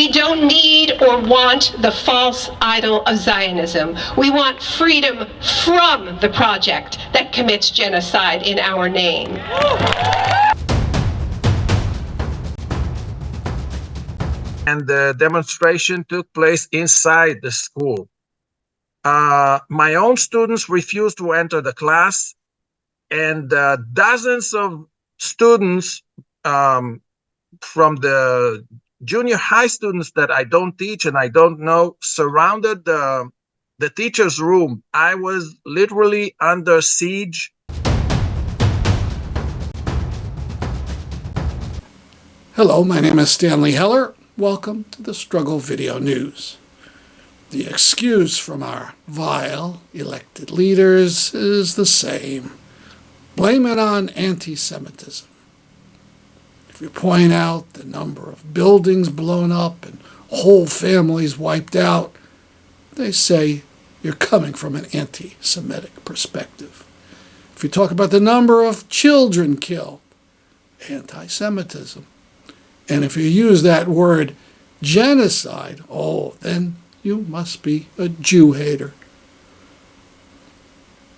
We don't need or want the false idol of Zionism. We want freedom from the project that commits genocide in our name. And the demonstration took place inside the school. My own students refused to enter the class, and dozens of students from the junior high students that I don't teach and I don't know surrounded the teacher's room. I was literally under siege. Hello, my name is Stanley Heller. Welcome to the Struggle Video News. The excuse from our vile elected leaders is the same. Blame it on anti-Semitism. If you point out the number of buildings blown up and whole families wiped out, they say you're coming from an anti-Semitic perspective. If you talk about the number of children killed, anti-Semitism. And if you use that word genocide, then you must be a Jew hater.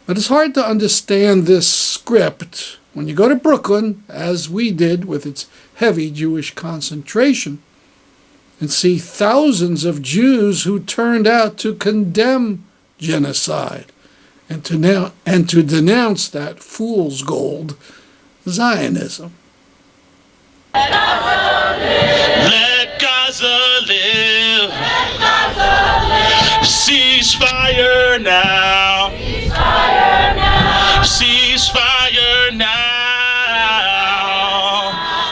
But it's hard to understand this script when you go to Brooklyn, as we did with its heavy Jewish concentration, and see thousands of Jews who turned out to condemn genocide and to denounce that fool's gold, Zionism. Let Gaza live. Let Gaza live. Ceasefire now. Ceasefire now. Ceasefire now.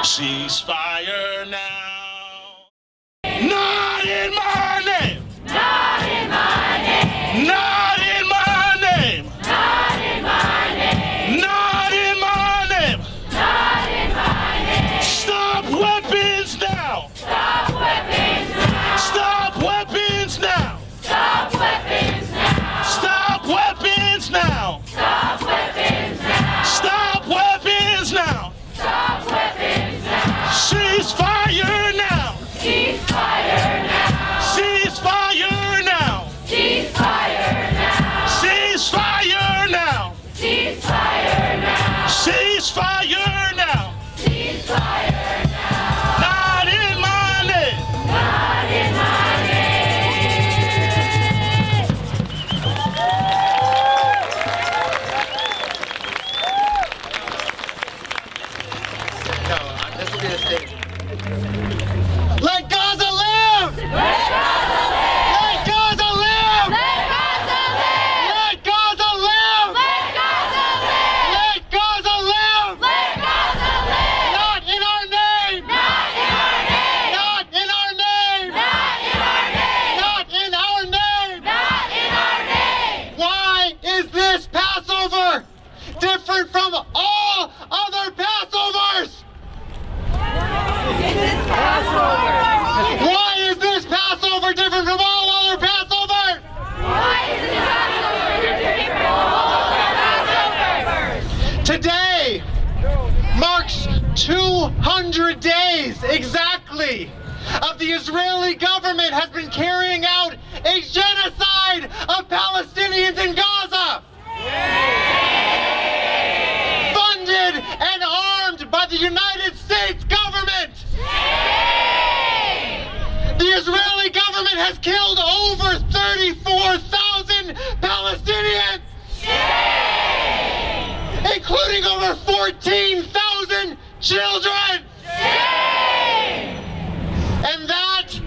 Ceasefire now. Not in my name. Not in my name. Not in my name. Not in my name. Not in my name. Not in my name. Stop weapons now. Stop weapons now. Stop weapons now. Stop weapons now. Stop weapons now. Stop weapons now. Stop weapons now. Stop weapons now. Ceasefire now. Ceasefire now. Ceasefire now. Ceasefire now. Ceasefire now. Ceasefire now. Ceasefire now. Ceasefire now. Not in my name. Not in my name. No, this will be the stage. Let Gaza live! Let Gaza live! Let Gaza live! Let Gaza live! Let Gaza live! Let Gaza live! Let Gaza live! Let Gaza live! Not in our name! Not in our name! Not in our name! Not in our name! Not in our name! Not in our name! Why is this Passover different from all other Passovers? Why is this Passover different from all other Passovers? Why is this Passover different from all other Passovers? Today marks 200 days exactly of the Israeli government has been carrying out a genocide of Palestinians in Gaza. Funded and armed by the United States government. The Israeli government has killed over 34,000 Palestinians, including over 14,000 children. And that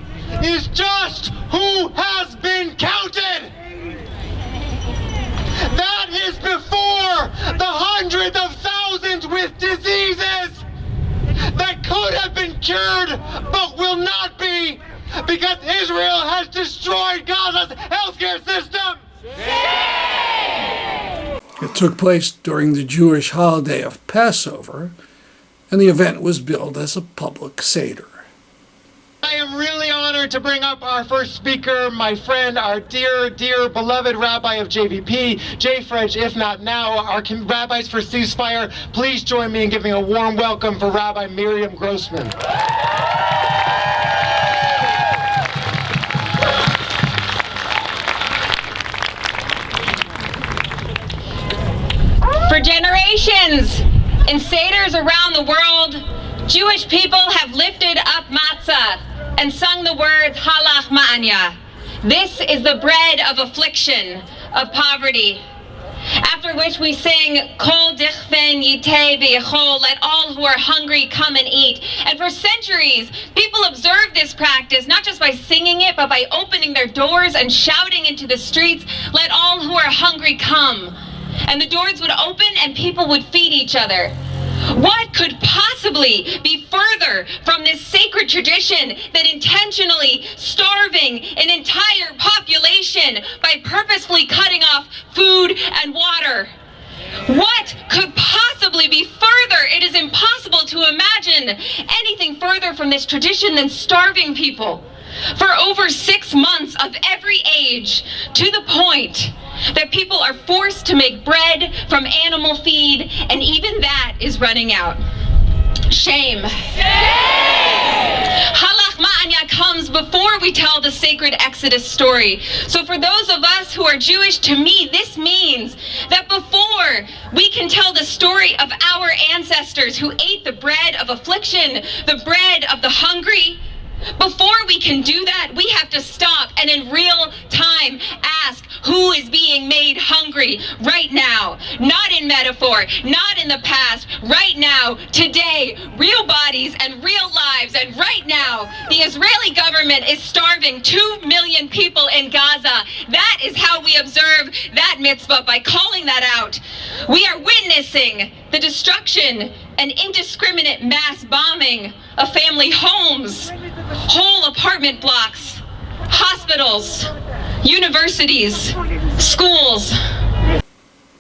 is just who has been counted. That is before the hundreds of thousands with diseases that could have been cured but will not be, because Israel has destroyed Gaza's healthcare system. It took place during the Jewish holiday of Passover, and the event was billed as a public seder. I am really honored to bring up our first speaker, my friend, our dear, dear, beloved rabbi of JVP, Jay French, if not now, our rabbis for ceasefire. Please join me in giving a warm welcome for Rabbi Miriam Grossman. In seders around the world, Jewish people have lifted up matzah and sung the words halach ma'anya. This is the bread of affliction, of poverty. After which we sing, Kol dichven yiteh v'yachol, let all who are hungry come and eat. And for centuries, people observed this practice, not just by singing it, but by opening their doors and shouting into the streets, let all who are hungry come. And the doors would open and people would feed each other. What could possibly be further from this sacred tradition than intentionally starving an entire population by purposefully cutting off food and water? What could possibly be further? It is impossible to imagine anything further from this tradition than starving people for over 6 months of every age, to the point that people are forced to make bread from animal feed, and even that is running out. Shame. Halach ma'anya comes before we tell the sacred Exodus story. So for those of us who are Jewish, to me, this means that before we can tell the story of our ancestors who ate the bread of affliction, the bread of the hungry, before we can do that, we have to stop and in real time ask, who is being made hungry right now? Not in metaphor, not in the past, right now, today, real bodies and real lives. And right now, the Israeli government is starving 2 million people in Gaza. That is how we observe that mitzvah, by calling that out. We are witnessing the destruction and indiscriminate mass bombing of family homes, whole apartment blocks, hospitals, universities, schools.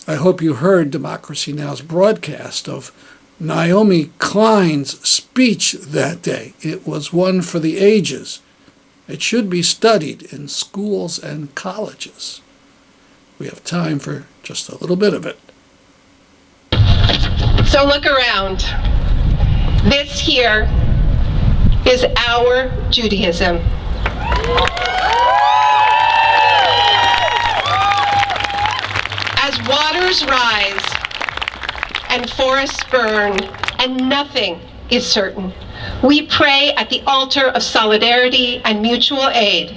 I hope you heard Democracy Now!'s broadcast of Naomi Klein's speech that day. It was one for the ages. It should be studied in schools and colleges. We have time for just a little bit of it. So look around. This here is our Judaism. As waters rise and forests burn and nothing is certain, we pray at the altar of solidarity and mutual aid,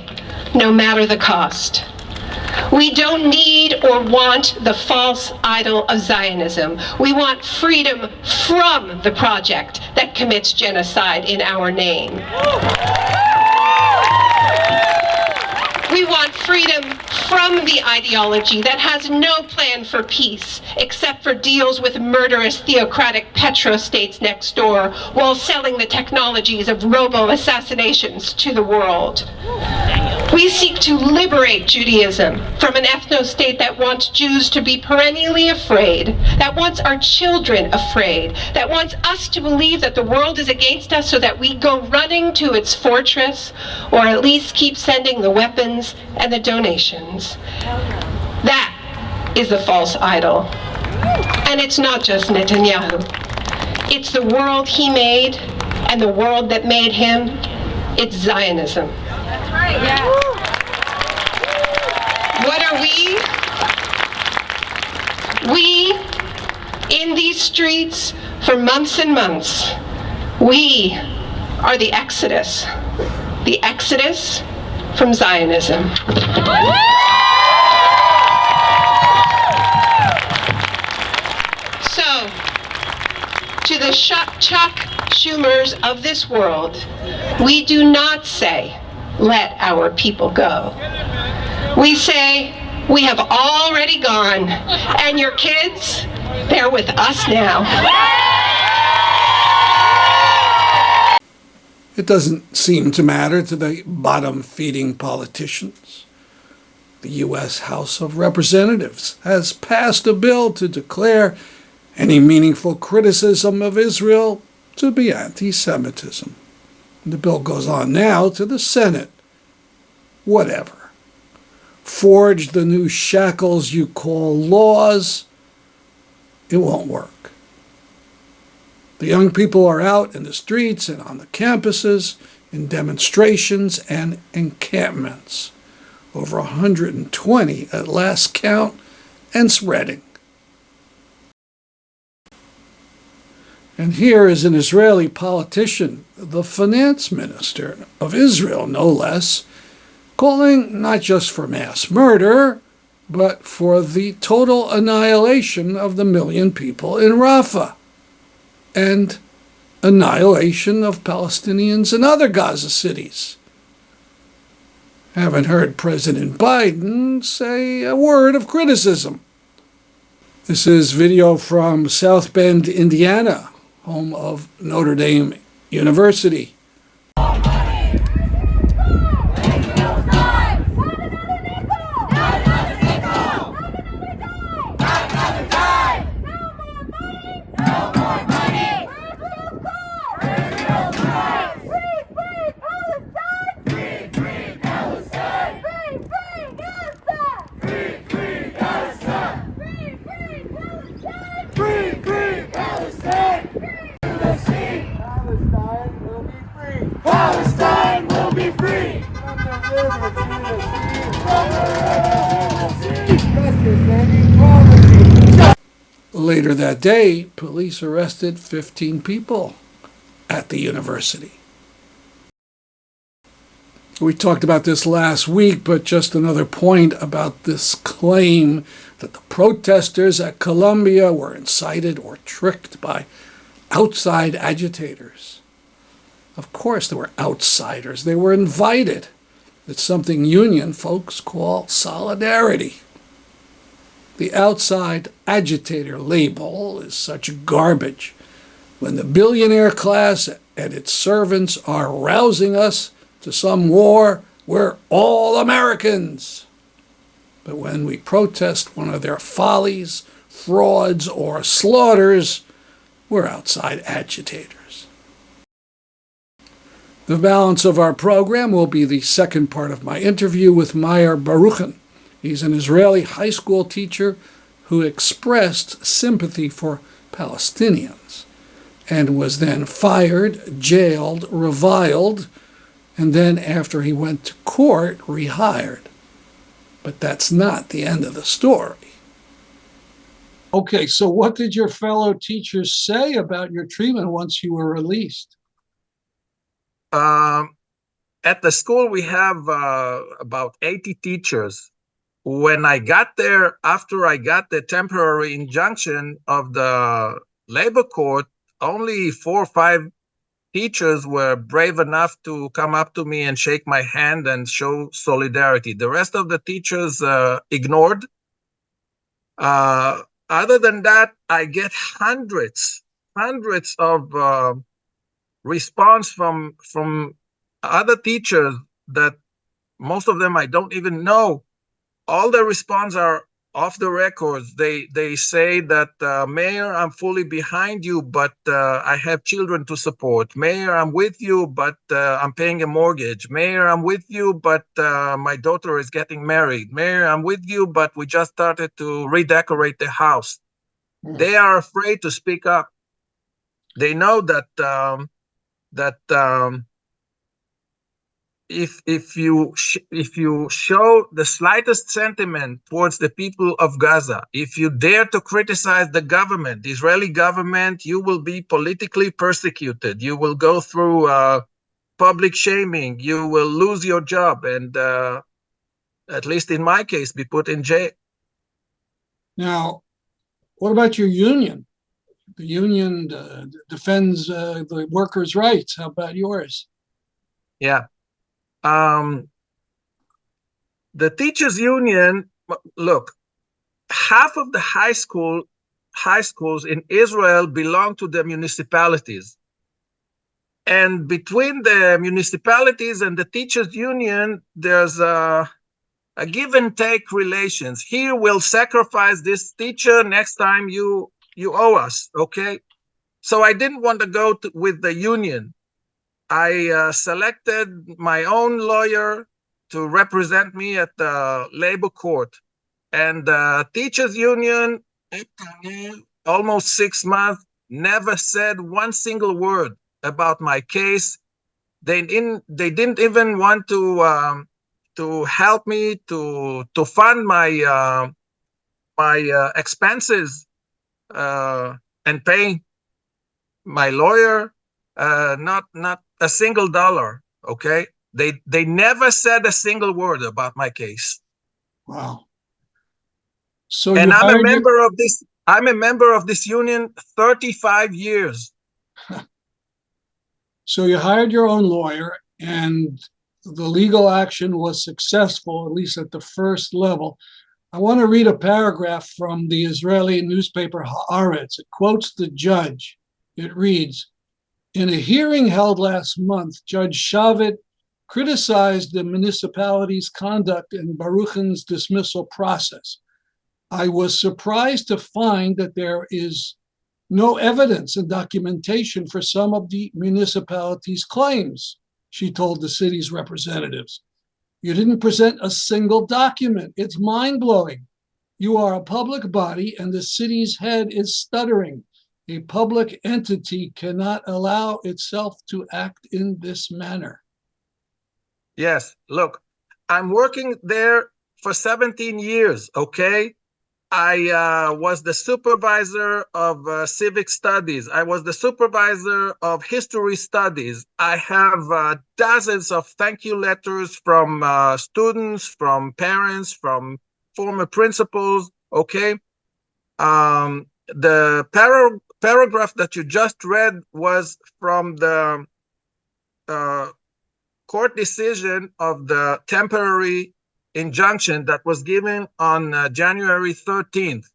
no matter the cost. We don't need or want the false idol of Zionism. We want freedom from the project that commits genocide in our name. We want freedom from the ideology that has no plan for peace except for deals with murderous theocratic petrostates next door while selling the technologies of robo-assassinations to the world. We seek to liberate Judaism from an ethno-state that wants Jews to be perennially afraid, that wants our children afraid, that wants us to believe that the world is against us so that we go running to its fortress, or at least keep sending the weapons and the donations. That is the false idol. And it's not just Netanyahu. It's the world he made and the world that made him. It's Zionism. That's right, yeah. What are we? We, in these streets for months and months, we are the Exodus. The Exodus from Zionism. So, to the Chuck Schumers of this world, we do not say, let our people go. We say, we have already gone, and your kids, they're with us now. It doesn't seem to matter to the bottom-feeding politicians. The U.S. House of Representatives has passed a bill to declare any meaningful criticism of Israel to be anti-Semitism. The bill goes on now to the Senate. Whatever. Forge the new shackles you call laws. It won't work. The young people are out in the streets and on the campuses in demonstrations and encampments. Over 120 at last count, and spreading. And here is an Israeli politician, the finance minister of Israel, no less, calling not just for mass murder, but for the total annihilation of the million people in Rafah and annihilation of Palestinians in other Gaza cities. Haven't heard President Biden say a word of criticism. This is video from South Bend, Indiana, home of Notre Dame University. Palestine will be free! From the river to the sea! From the river to the sea! Justice and equality! Later that day, police arrested 15 people at the university. We talked about this last week, but just another point about this claim that the protesters at Columbia were incited or tricked by outside agitators. Of course, they were outsiders. They were invited. It's something union folks call solidarity. The outside agitator label is such garbage. When the billionaire class and its servants are rousing us to some war, we're all Americans. But when we protest one of their follies, frauds, or slaughters, we're outside agitators. The balance of our program will be the second part of my interview with Meir Baruchin. He's an Israeli high school teacher who expressed sympathy for Palestinians and was then fired, jailed, reviled, and then after he went to court, rehired. But that's not the end of the story. Okay, so what did your fellow teachers say about your treatment once you were released? At the school, we have about 80 teachers. When I got there, after I got the temporary injunction of the labor court, only 4 or 5 teachers were brave enough to come up to me and shake my hand and show solidarity. The rest of the teachers ignored. Other than that, I get hundreds of response from other teachers that most of them I don't even know. All the response are off the records. They say that, Mayor, I'm fully behind you, but I have children to support. Mayor, I'm with you, but I'm paying a mortgage. Mayor, I'm with you, but my daughter is getting married. Mayor, I'm with you, but we just started to redecorate the house. They are afraid to speak up. They know that if you show the slightest sentiment towards the people of Gaza, if you dare to criticize the government, the Israeli government, you will be politically persecuted. You will go through public shaming. You will lose your job, and at least in my case, be put in jail. Now, what about your union? The union defends the workers' rights. How about yours? Yeah. The teachers union, look, half of the high schools in Israel belong to the municipalities. And between the municipalities and the teachers union, there's a give and take relations. Here we'll sacrifice this teacher, next time you owe us, okay? So I didn't want to go with the union. I selected my own lawyer to represent me at the labor court. And the teachers union, almost 6 months, never said one single word about my case. They didn't even want to help me to fund my expenses and pay. my lawyer, not a single dollar. Okay, they never said a single word about my case. Wow. So And you I'm a hired member of this. I'm a member of this union 35 years. So you hired your own lawyer, and the legal action was successful, at least at the first level. I want to read a paragraph from the Israeli newspaper Haaretz. It quotes the judge. It reads, "In a hearing held last month, Judge Shavit criticized the municipality's conduct in Baruchin's dismissal process. I was surprised to find that there is no evidence and documentation for some of the municipality's claims," she told the city's representatives. "You didn't present a single document. It's mind-blowing. You are a public body and the city's head is stuttering. A public entity cannot allow itself to act in this manner." Yes, look, I'm working there for 17 years, okay? I was the supervisor of civic studies. I was the supervisor of history studies. I have dozens of thank you letters from students, from parents, from former principals, okay? The paragraph that you just read was from the court decision of the temporary injunction that was given on January 13th.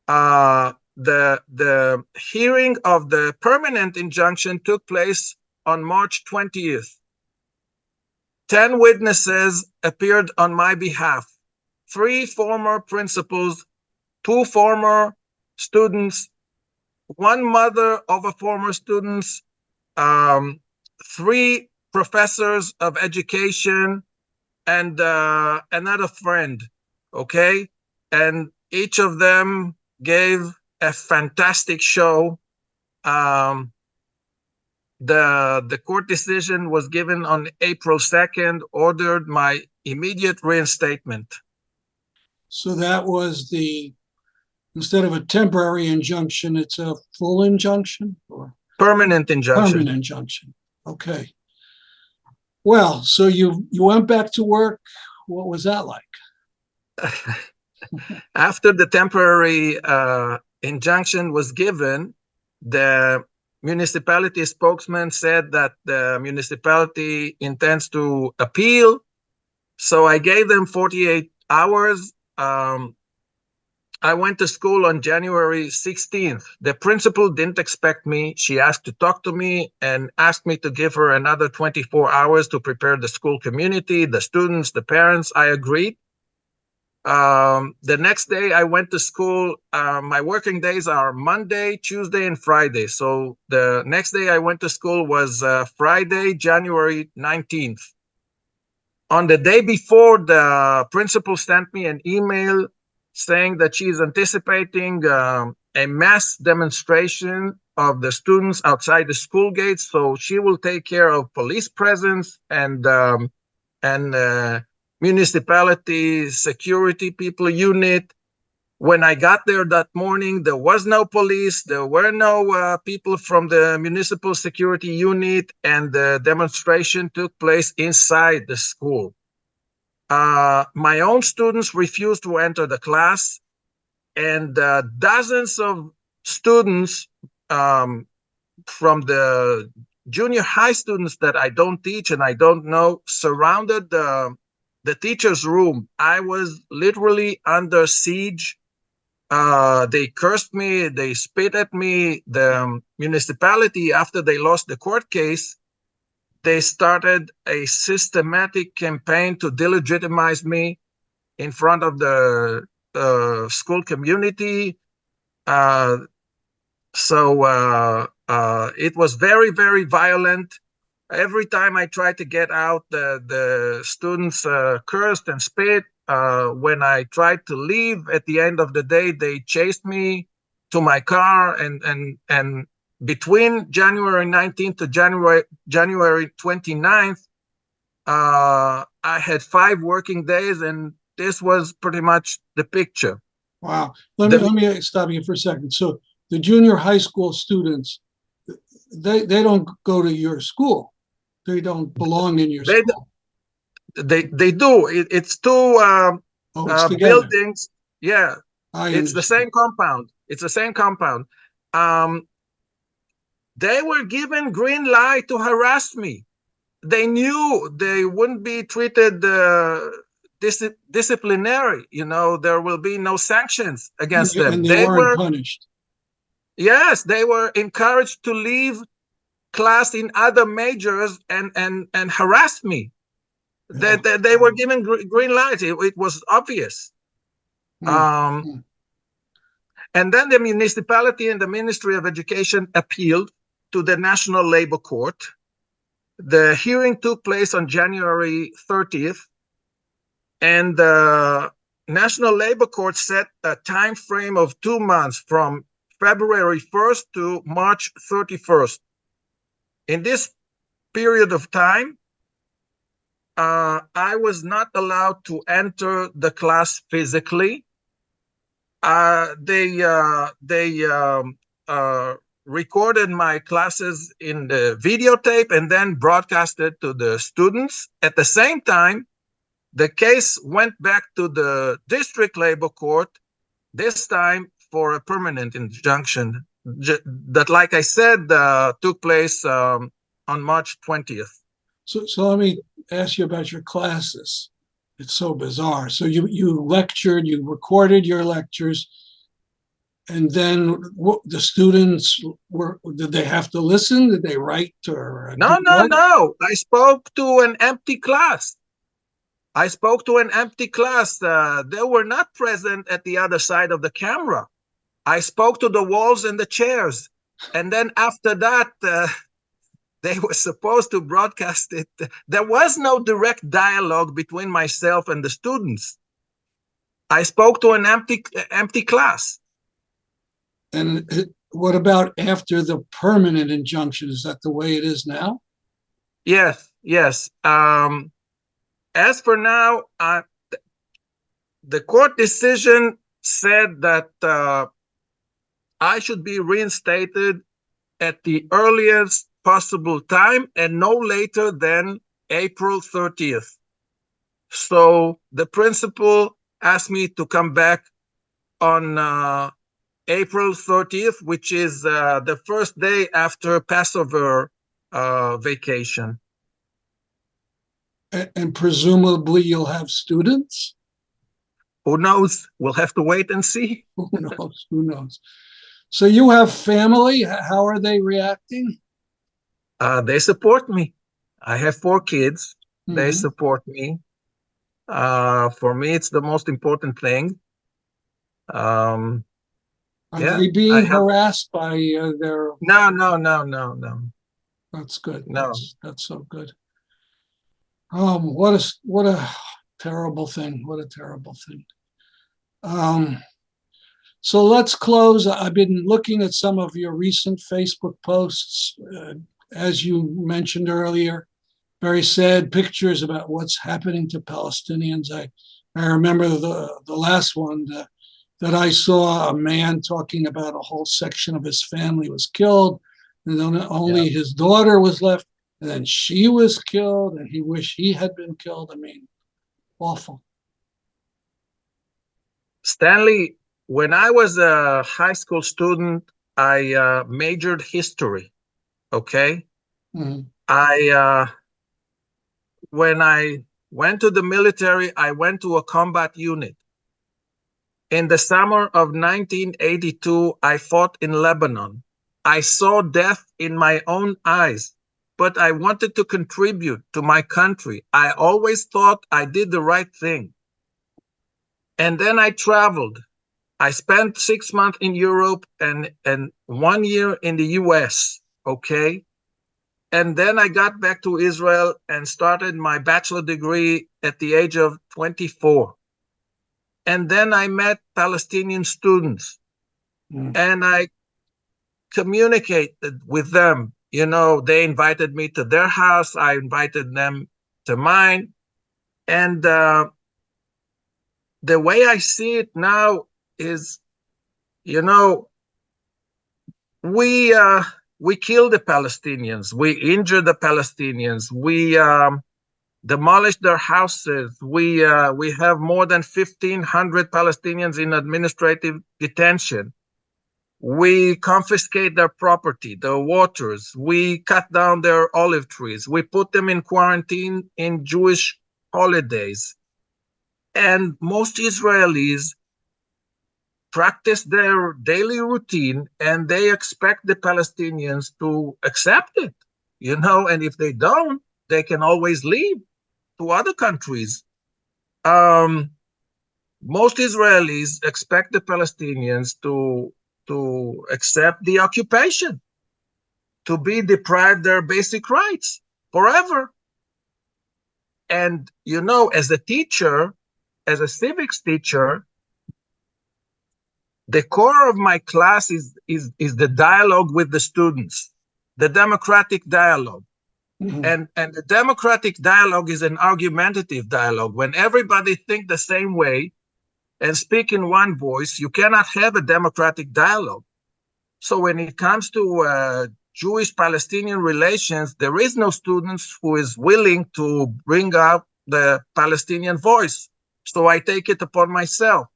The hearing of the permanent injunction took place on March 20th. 10 witnesses appeared on my behalf. 3 former principals, 2 former students, 1 mother of a former student, 3 professors of education, and another friend, okay? And each of them gave a fantastic show. The court decision was given on April 2nd, ordered my immediate reinstatement. So that was instead of a temporary injunction, it's a full injunction or Permanent injunction. permanent injunction. Okay. Well, so you went back to work. What was that like? After the temporary injunction was given, the municipality spokesman said that the municipality intends to appeal. So I gave them 48 hours. I went to school on January 16th. The principal didn't expect me. She asked to talk to me and asked me to give her another 24 hours to prepare the school community, the students, the parents. I agreed. The next day I went to school. My working days are Monday, Tuesday, and Friday. So the next day I went to school was Friday, January 19th. On the day before, the principal sent me an email saying that she's anticipating a mass demonstration of the students outside the school gates. So she will take care of police presence and municipality security people unit. When I got there that morning, there was no police, there were no people from the municipal security unit, and the demonstration took place inside the school. My own students refused to enter the class, and dozens of students from the junior high students that I don't teach and I don't know surrounded the teacher's room. I was literally under siege. They cursed me, they spit at me. The municipality, after they lost the court case, they started a systematic campaign to delegitimize me in front of the school community. So it was very, very violent. Every time I tried to get out, the students cursed and spit. When I tried to leave at the end of the day, they chased me to my car, and between January 19th to January 29th, I had 5 working days, and this was pretty much the picture. Wow. Let me stop you for a second. So the junior high school students, they don't go to your school. They don't belong in your They school. they do. It's two Oh, it's together. buildings. Yeah, I it's the understand. same compound. It's the same compound. Um, they were given green light to harass me. They knew they wouldn't be treated disciplinary. You know, there will be no sanctions against them. And they They weren't were, punished. yes, they were encouraged to leave class in other majors and harass me. Yeah. They were given green light. It was obvious. Hmm. Um, Hmm. and then the municipality and the Ministry of Education appealed to the National Labor Court. The hearing took place on January 30th, and the National Labor Court set a time frame of 2 months from February 1st to March 31st. In this period of time, I was not allowed to enter the class physically. They recorded my classes in the videotape and then broadcasted to the students. At the same time, the case went back to the district labor court, this time for a permanent injunction that, like I said, took place on March 20th. So let me ask you about your classes. It's so bizarre. So you lectured, you recorded your lectures, and then the students did they have to listen? Did they write or do work? No. I spoke to an empty class. I spoke to an empty class. They were not present at the other side of the camera. I spoke to the walls and the chairs. And then after that, they were supposed to broadcast it. There was no direct dialogue between myself and the students. I spoke to an empty class. And what about after the permanent injunction? Is that the way it is now? Yes. As for now, the court decision said that I should be reinstated at the earliest possible time and no later than April 30th. So the principal asked me to come back on April 30th, which is the first day after Passover vacation. And presumably you'll have students? Who knows? We'll have to wait and see. Who knows? Who knows? So you have family. How are they reacting? They support me. I have 4 kids. They Mhm. support me. For me, it's the most important thing. Are Yeah, they I being have. harassed by their? No. That's good. No. That's so good. What a terrible thing. What a terrible thing. So let's close. I've been looking at some of your recent Facebook posts. As you mentioned earlier, very sad pictures about what's happening to Palestinians. I remember the last one that I saw, a man talking about a whole section of his family was killed, and then only his daughter was left, and then she was killed, and he wished he had been killed. I mean, awful. Stanley, when I was a high school student, I majored history. Okay. Mhm. When I went to the military, I went to a combat unit. In the summer of 1982, I fought in Lebanon. I saw death in my own eyes, but I wanted to contribute to my country. I always thought I did the right thing. And then I traveled. I spent 6 months in Europe and 1 year in the US, okay? And then I got back to Israel and started my bachelor degree at the age of 24. And then I met Palestinian students and I communicated with them. You know, they invited me to their house. I invited them to mine. And the way I see it now is, you know, we we kill the Palestinians, we injure the Palestinians, we demolish their houses. We have more than 1,500 Palestinians in administrative detention. We confiscate their property, their waters. We cut down their olive trees. We put them in quarantine in Jewish holidays. And most Israelis practice their daily routine, and they expect the Palestinians to accept it, and if they don't, they can always leave to other countries. Most Israelis expect the Palestinians to accept the occupation, to be deprived their basic rights forever. And, as a teacher, as a civics teacher, the core of my class is the dialogue with the students, the democratic dialogue. Mm-hmm. And the democratic dialogue is an argumentative dialogue. When everybody think the same way and speak in one voice, you cannot have a democratic dialogue. So when it comes to Jewish-Palestinian relations, there is no students who is willing to bring out the Palestinian voice. So I take it upon myself.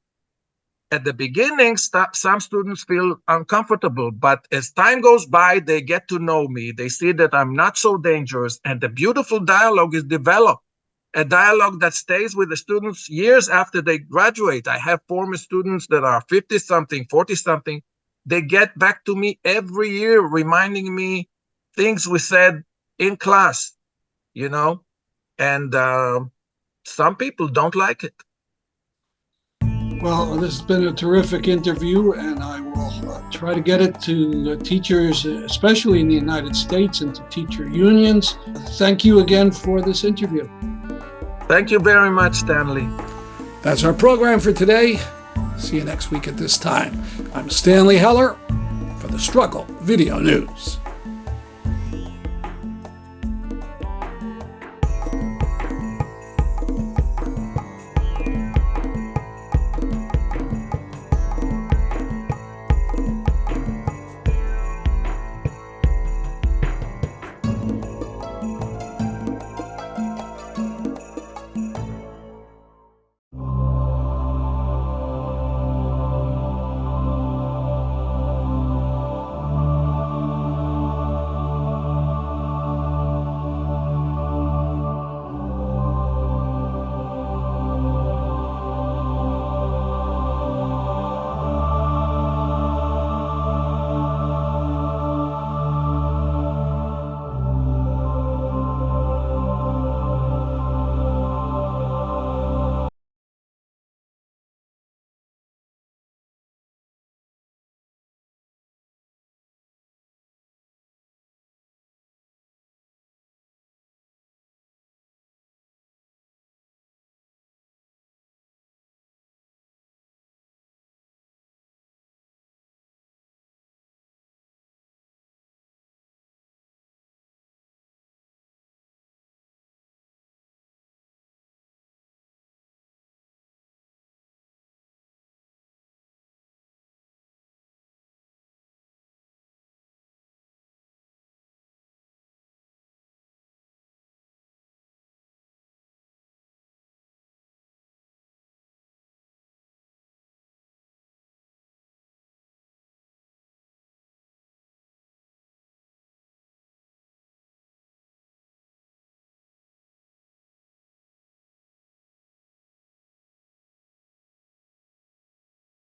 At the beginning, some students feel uncomfortable, but as time goes by, they get to know me. They see that I'm not so dangerous, and the beautiful dialogue is developed, a dialogue that stays with the students years after they graduate. I have former students that are 50-something, 40-something. They get back to me every year, reminding me things we said in class, and some people don't like it. Well, this has been a terrific interview, and I will try to get it to teachers, especially in the United States, and to teacher unions. Thank you again for this interview. Thank you very much, Stanley. That's our program for today. See you next week at this time. I'm Stanley Heller for the Struggle Video News.